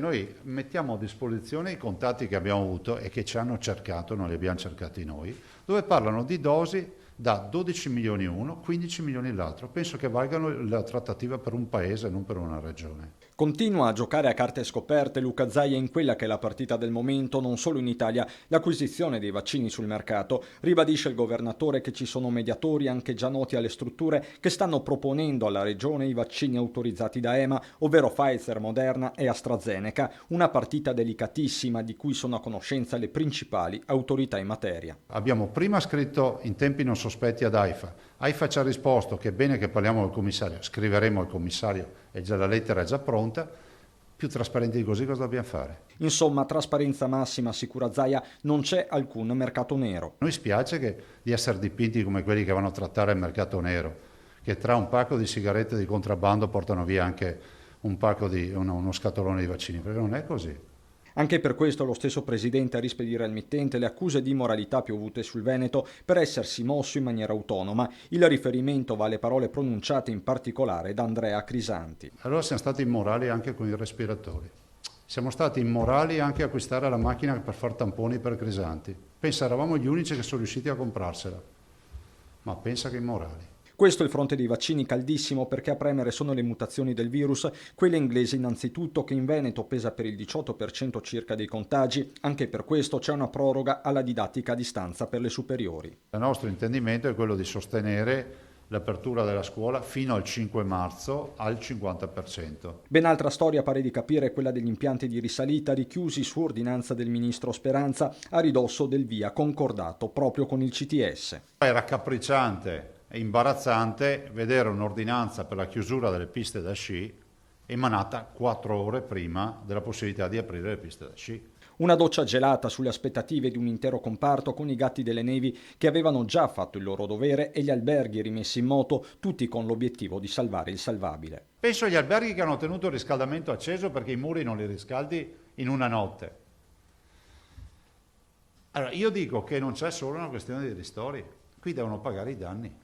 Noi mettiamo a disposizione i contatti che abbiamo avuto e che ci hanno cercato, non li abbiamo cercati noi, dove parlano di dosi da 12 milioni uno, 15 milioni l'altro. Penso che valgano la trattativa per un paese, non per una regione. Continua a giocare a carte scoperte Luca Zaia in quella che è la partita del momento, non solo in Italia, l'acquisizione dei vaccini sul mercato. Ribadisce il governatore che ci sono mediatori anche già noti alle strutture che stanno proponendo alla regione i vaccini autorizzati da EMA, ovvero Pfizer, Moderna e AstraZeneca, una partita delicatissima di cui sono a conoscenza le principali autorità in materia. Abbiamo prima scritto in tempi non sospetti ad AIFA. AIFA ci ha risposto che è bene che parliamo al commissario, scriveremo al commissario e già la lettera è già pronta. Più trasparenti di così cosa dobbiamo fare? Insomma, trasparenza massima, assicura Zaia, non c'è alcun mercato nero. Noi spiace di essere dipinti come quelli che vanno a trattare il mercato nero, che tra un pacco di sigarette di contrabbando portano via anche uno scatolone di vaccini, perché non è così. Anche per questo lo stesso presidente a rispedire al mittente le accuse di immoralità piovute sul Veneto per essersi mosso in maniera autonoma. Il riferimento va alle parole pronunciate in particolare da Andrea Crisanti. Allora siamo stati immorali anche con i respiratori. Siamo stati immorali anche a acquistare la macchina per far tamponi per Crisanti. Pensa, eravamo gli unici che sono riusciti a comprarsela. Ma pensa che immorali. Questo è il fronte dei vaccini caldissimo perché a premere sono le mutazioni del virus, quella inglese innanzitutto che in Veneto pesa per il 18% circa dei contagi. Anche per questo c'è una proroga alla didattica a distanza per le superiori. Il nostro intendimento è quello di sostenere l'apertura della scuola fino al 5 marzo al 50%. Ben altra storia pare di capire è quella degli impianti di risalita richiusi su ordinanza del ministro Speranza a ridosso del via concordato proprio con il CTS. È raccapricciante e imbarazzante vedere un'ordinanza per la chiusura delle piste da sci emanata 4 ore prima della possibilità di aprire le piste da sci. Una doccia gelata sulle aspettative di un intero comparto con i gatti delle nevi che avevano già fatto il loro dovere e gli alberghi rimessi in moto, tutti con l'obiettivo di salvare il salvabile. Penso agli alberghi che hanno tenuto il riscaldamento acceso perché i muri non li riscaldi in una notte. Allora, io dico che non c'è solo una questione di ristori, qui devono pagare i danni.